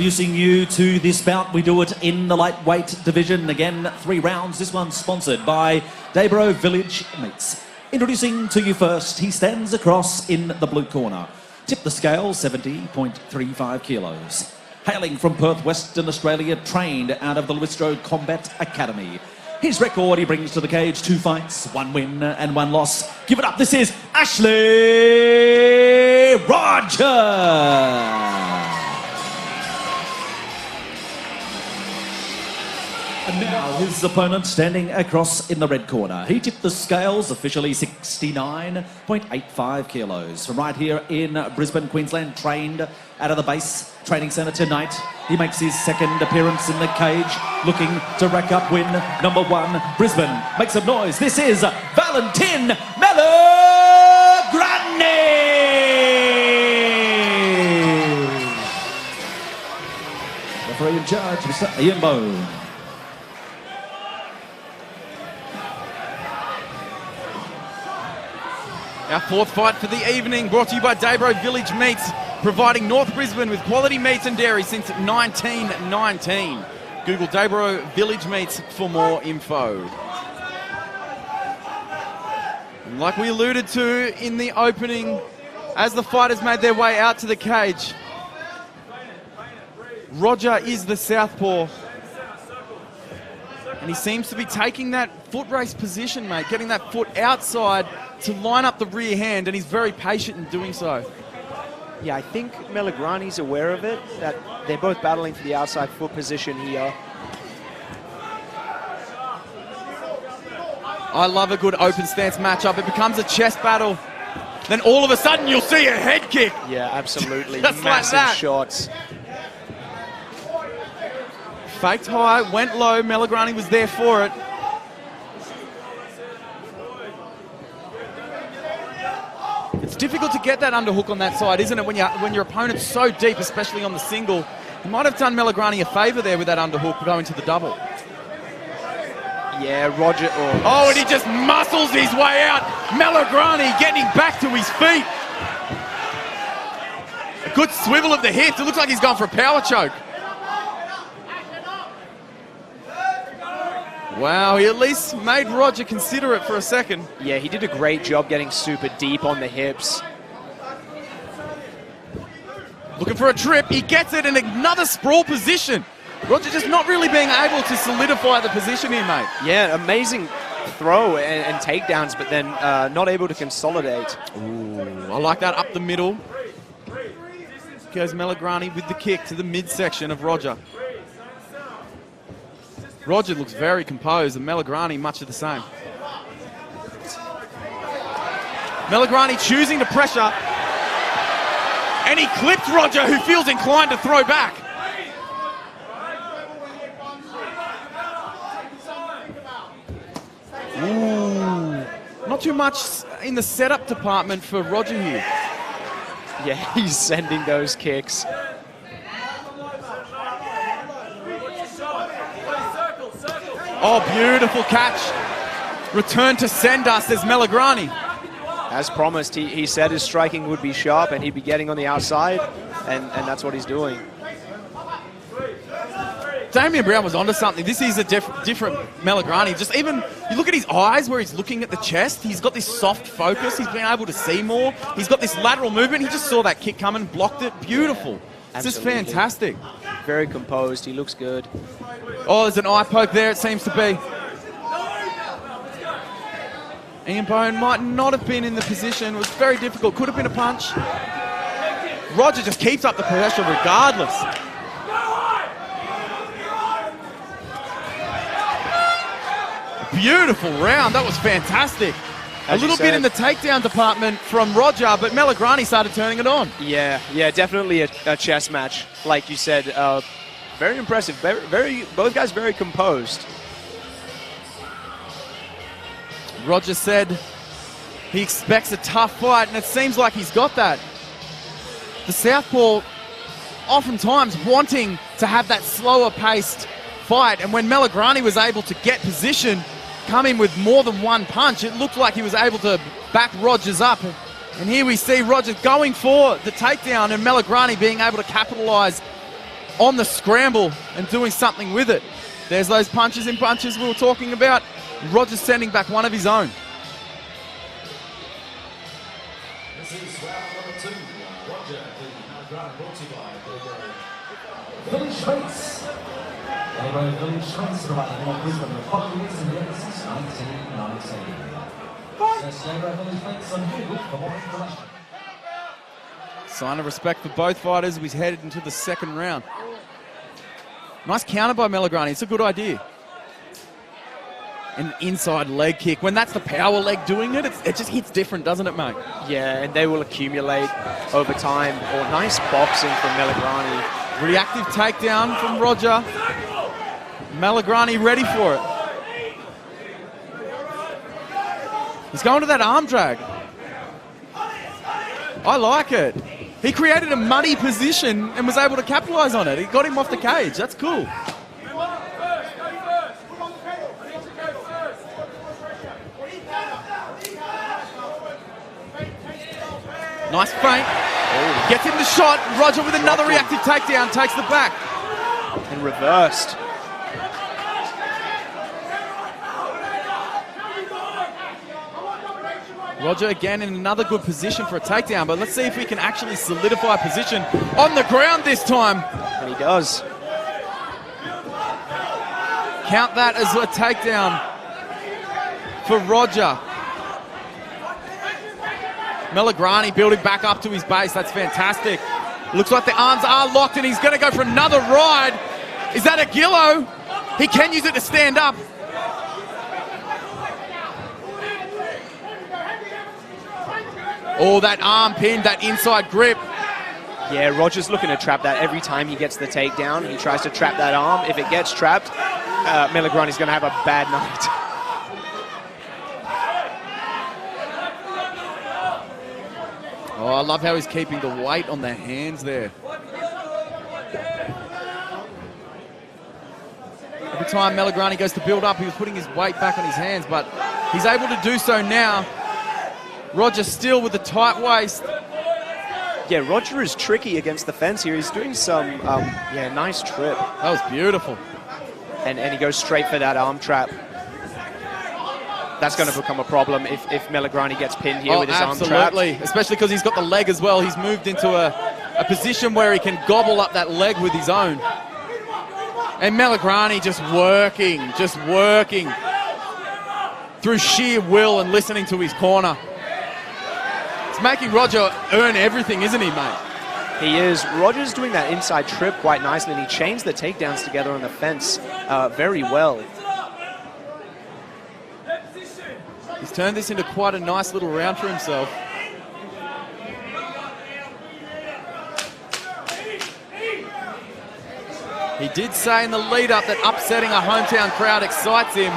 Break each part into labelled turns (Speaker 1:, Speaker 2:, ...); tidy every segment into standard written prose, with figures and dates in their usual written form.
Speaker 1: Introducing you to this bout, we do it in the lightweight division. Again, 3 rounds. This one's sponsored by Daybro Village Meats. Introducing to you first, he stands across in the blue corner. Tip the scale, 70.35 kilos. Hailing from Perth, Western Australia, trained out of the Lewistro Combat Academy. His record he brings to the cage: 2 fights, 1 win and 1 loss. Give it up, this is Ashley Rodger. And now his opponent standing across in the red corner. He tipped the scales, officially 69.85 kilos. From right here in Brisbane, Queensland, trained out of the base training centre tonight. He makes his 2nd appearance in the cage, looking to rack up win number 1. Brisbane, make some noise. This is Valentin Melagrani. Referee in charge, Mr. Ian Bone.
Speaker 2: Our 4th fight for the evening, brought to you by Daybro Village Meats, providing North Brisbane with quality meats and dairy since 1919. Google Daybro Village Meats for more info. And like we alluded to in the opening, as the fighters made their way out to the cage, Rodger is the southpaw. And he seems to be taking that foot race position, mate, getting that foot outside to line up the rear hand, and he's very patient in doing so.
Speaker 3: Yeah, I think Melagrani's aware of it, that they're both battling for the outside foot position here.
Speaker 2: I love a good open stance matchup. It becomes a chest battle. Then all of a sudden you'll see a head kick.
Speaker 3: Yeah, absolutely.
Speaker 2: Just
Speaker 3: massive
Speaker 2: like that.
Speaker 3: shots.
Speaker 2: Faked high, went low. Melagrani was there for it. It's difficult to get that underhook on that side, isn't it, when your opponent's so deep, especially on the single. He might have done Melagrani a favour there with that underhook going to the double.
Speaker 3: Yeah, Rodger.
Speaker 2: Oh, and he just muscles his way out. Melagrani getting back to his feet. A good swivel of the hips. It looks like he's gone for a power choke. Wow, he at least made Rodger consider it for a second.
Speaker 3: Yeah, he did a great job getting super deep on the hips.
Speaker 2: Looking for a trip, he gets it in another sprawl position. Rodger just not really being able to solidify the position here, mate.
Speaker 3: Yeah, amazing throw and takedowns, but then not able to consolidate.
Speaker 2: Ooh, I like that up the middle. Goes Melagrani with the kick to the midsection of Rodger. Rodger looks very composed, and Melagrani much of the same. Melagrani choosing to pressure, and he clips Rodger, who feels inclined to throw back. Ooh, not too much in the setup department for Rodger here.
Speaker 3: Yeah, he's sending those kicks.
Speaker 2: Oh, beautiful catch. Return to sender, says Melagrani.
Speaker 3: As promised, he said his striking would be sharp and he'd be getting on the outside, and that's what he's doing.
Speaker 2: Damian Brown was onto something. This is a different Melagrani. Just even, you look at his eyes where he's looking at the chest. He's got this soft focus. He's been able to see more. He's got this lateral movement. He just saw that kick coming, blocked it. Beautiful. It's just fantastic.
Speaker 3: Very composed. He looks good.
Speaker 2: Oh, there's an eye poke there, it seems to be. Ian Bone might not have been in the position. It was very difficult. Could have been a punch. Rodger just keeps up the pressure regardless. Beautiful round. That was fantastic. A little bit in the takedown department from Rodger, but Melagrani started turning it on.
Speaker 3: Yeah, definitely a chess match, like you said. Very impressive. Both guys very composed.
Speaker 2: Rodger said he expects a tough fight, and it seems like he's got that. The southpaw oftentimes wanting to have that slower paced fight, and when Melagrani was able to get position, come in with more than one punch, it looked like he was able to back Rodgers up. And here we see Rodger going for the takedown and Melagrani being able to capitalise on the scramble and doing something with it. There's those punches in bunches we were talking about. Rodger's sending back one of his own.
Speaker 1: This is round number 2. Rodger, the Melagrani, brought to you by Village Schweiz. Village Schweiz providing more wisdom and quality in the year since 1919. Search Village Schweiz on Google for more information.
Speaker 2: Sign of respect for both fighters. We headed into the second round. Nice counter by Melagrani. It's a good idea. An inside leg kick. When that's the power leg doing it, it just hits different, doesn't it, mate?
Speaker 3: Yeah, and they will accumulate over time. Oh, nice boxing from Melagrani.
Speaker 2: Reactive takedown from Rodger. Melagrani ready for it. He's going to that arm drag. I like it. He created a muddy position and was able to capitalize on it. He got him off the cage. That's cool. Nice feint. Oh. Gets him the shot. Rodger with another reactive takedown. Takes the back.
Speaker 3: And reversed.
Speaker 2: Rodger again in another good position for a takedown, but let's see if we can actually solidify position on the ground this time.
Speaker 3: And he does.
Speaker 2: Count that as a takedown for Rodger. Melagrani building back up to his base. That's fantastic. Looks like the arms are locked and he's going to go for another ride. Is that a Gillo? He can use it to stand up. Oh, that arm pin, that inside grip.
Speaker 3: Yeah, Rodger's looking to trap that every time he gets the takedown. He tries to trap that arm. If it gets trapped, Melagrani's going to have a bad night.
Speaker 2: Oh, I love how he's keeping the weight on the hands there. Every time Melagrani goes to build up, he was putting his weight back on his hands, but he's able to do so now. Rodger still with the tight waist.
Speaker 3: Yeah, Rodger is tricky against the fence here. He's doing some, nice trip.
Speaker 2: That was beautiful.
Speaker 3: And he goes straight for that arm trap. That's going to become a problem if Melagrani gets pinned here with his arm trap.
Speaker 2: Absolutely, especially because he's got the leg as well. He's moved into a position where he can gobble up that leg with his own. And Melagrani just working through sheer will and listening to his corner. It's making Rodger earn everything, isn't he, mate?
Speaker 3: He is. Rodger's doing that inside trip quite nicely, and he chains the takedowns together on the fence very well.
Speaker 2: He's turned this into quite a nice little round for himself. He did say in the lead-up that upsetting a hometown crowd excites him.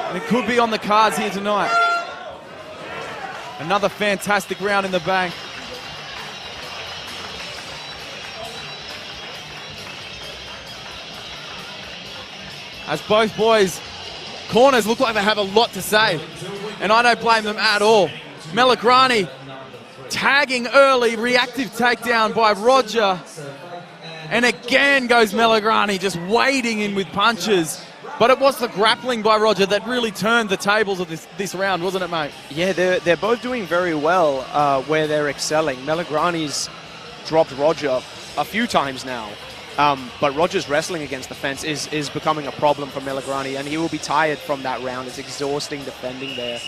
Speaker 2: And it could be on the cards here tonight. Another fantastic round in the bank. As both boys' corners look like they have a lot to say. And I don't blame them at all. Melagrani tagging early, reactive takedown by Rodger. And again goes Melagrani just wading in with punches. But it was the grappling by Rodger that really turned the tables of this round, wasn't it, mate?
Speaker 3: Yeah, they're both doing very well where they're excelling. Melagrani's dropped Rodger a few times now. But Rodger's wrestling against the fence is becoming a problem for Melagrani, and he will be tired from that round. It's exhausting defending there.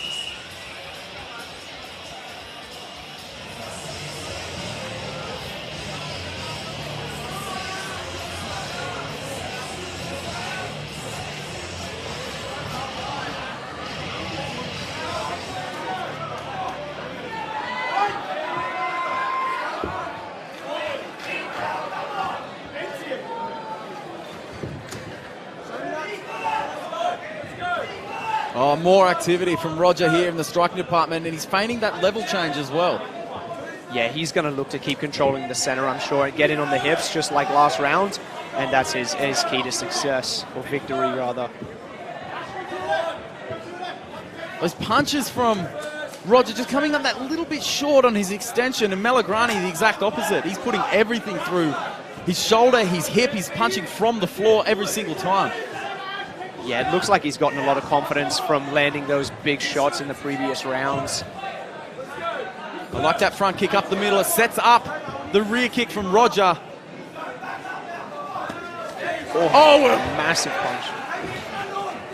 Speaker 2: Oh, more activity from Rodger here in the striking department, and he's feigning that level change as well.
Speaker 3: Yeah, he's going to look to keep controlling the center, I'm sure, and get in on the hips just like last round, and that's his key to success, or victory, rather.
Speaker 2: Those punches from Rodger just coming up that little bit short on his extension, and Melagrani the exact opposite. He's putting everything through his shoulder, his hip. He's punching from the floor every single time.
Speaker 3: Yeah, it looks like he's gotten a lot of confidence from landing those big shots in the previous rounds.
Speaker 2: I like that front kick up the middle. It sets up the rear kick from Rodger.
Speaker 3: Oh, a massive punch.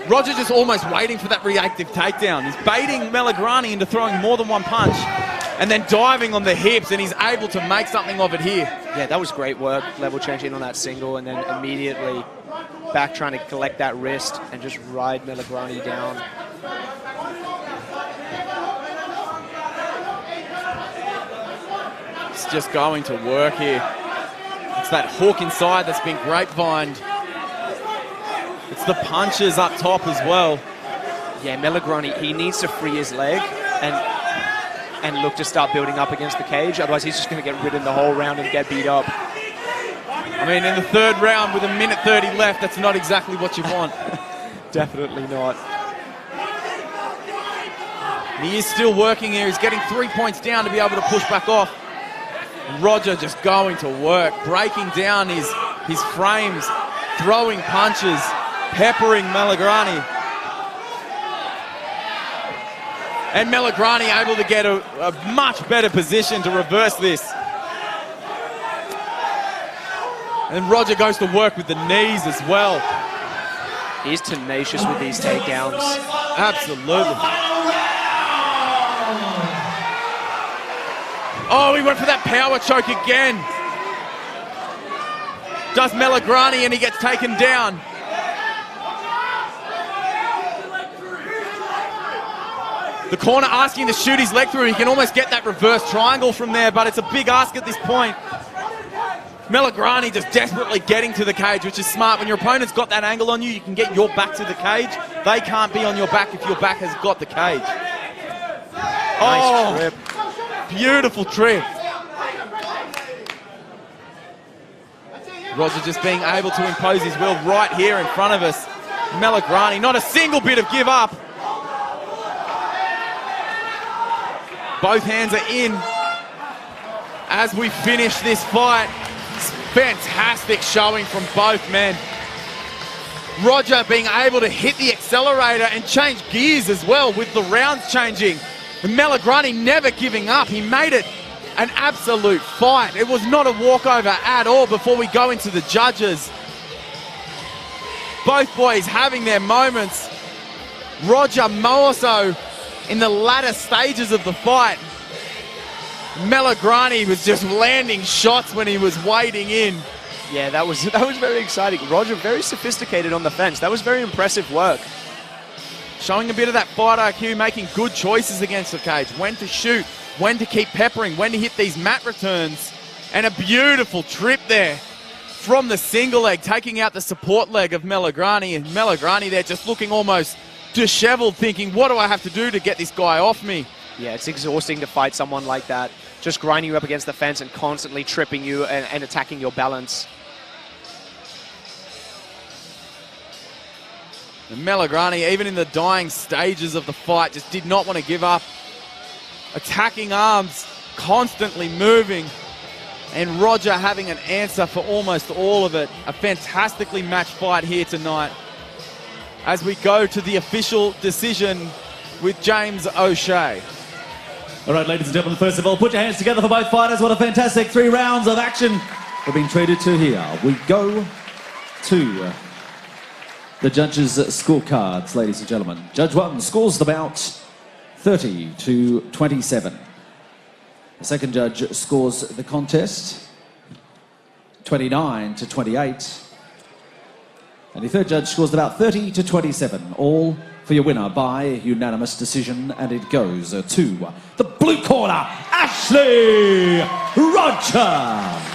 Speaker 2: Rodger just almost waiting for that reactive takedown. He's baiting Melagrani into throwing more than one punch and then diving on the hips, and he's able to make something of it here.
Speaker 3: Yeah, that was great work. Level changing on that single and then immediately back trying to collect that wrist and just ride Melagrani down.
Speaker 2: It's just going to work here. It's that hook inside that's been grapevined. It's the punches up top as well.
Speaker 3: Yeah, Melagrani, he needs to free his leg and look to start building up against the cage. Otherwise, he's just going to get ridden the whole round and get beat up.
Speaker 2: I mean, in the third round with 1:30 left, that's not exactly what you want.
Speaker 3: Definitely not.
Speaker 2: He is still working here. He's getting 3 points down to be able to push back off. Rodger just going to work, breaking down his frames, throwing punches, peppering Melagrani. And Melagrani able to get a much better position to reverse this. And Rodger goes to work with the knees as well.
Speaker 3: He's tenacious with these takedowns.
Speaker 2: Absolutely. Oh, he went for that power choke again. Does Melagrani, and he gets taken down. The corner asking to shoot his leg through. He can almost get that reverse triangle from there, but it's a big ask at this point. Melagrani just desperately getting to the cage, which is smart. When your opponent's got that angle on you, you can get your back to the cage. They can't be on your back if your back has got the cage.
Speaker 3: Nice trip.
Speaker 2: Beautiful trip. Rodger just being able to impose his will right here in front of us. Melagrani, not a single bit of give up. Both hands are in as we finish this fight. Fantastic showing from both men. Rodger being able to hit the accelerator and change gears as well with the rounds changing. And Melagrani never giving up. He made it an absolute fight. It was not a walkover at all before we go into the judges. Both boys having their moments. Rodger more so in the latter stages of the fight. Melagrani was just landing shots when he was wading in.
Speaker 3: Yeah, that was very exciting. Rodger very sophisticated on the fence. That was very impressive work.
Speaker 2: Showing a bit of that fight IQ, making good choices against the cage. When to shoot, when to keep peppering, when to hit these mat returns. And a beautiful trip there from the single leg, taking out the support leg of Melagrani. And Melagrani there just looking almost disheveled, thinking, what do I have to do to get this guy off me?
Speaker 3: Yeah, it's exhausting to fight someone like that. Just grinding you up against the fence and constantly tripping you and attacking your balance.
Speaker 2: And Melagrani, even in the dying stages of the fight, just did not want to give up. Attacking arms, constantly moving. And Rodger having an answer for almost all of it. A fantastically matched fight here tonight. As we go to the official decision with James O'Shea.
Speaker 1: All right, ladies and gentlemen, first of all, put your hands together for both fighters. What a fantastic 3 rounds of action we've been treated to here. We go to the judges' scorecards, ladies and gentlemen. Judge 1 scores the bout 30-27. The second judge scores the contest 29-28. And the third judge scores the bout 30-27. All for your winner by unanimous decision, and it goes to the blue corner, Ashley Rodger.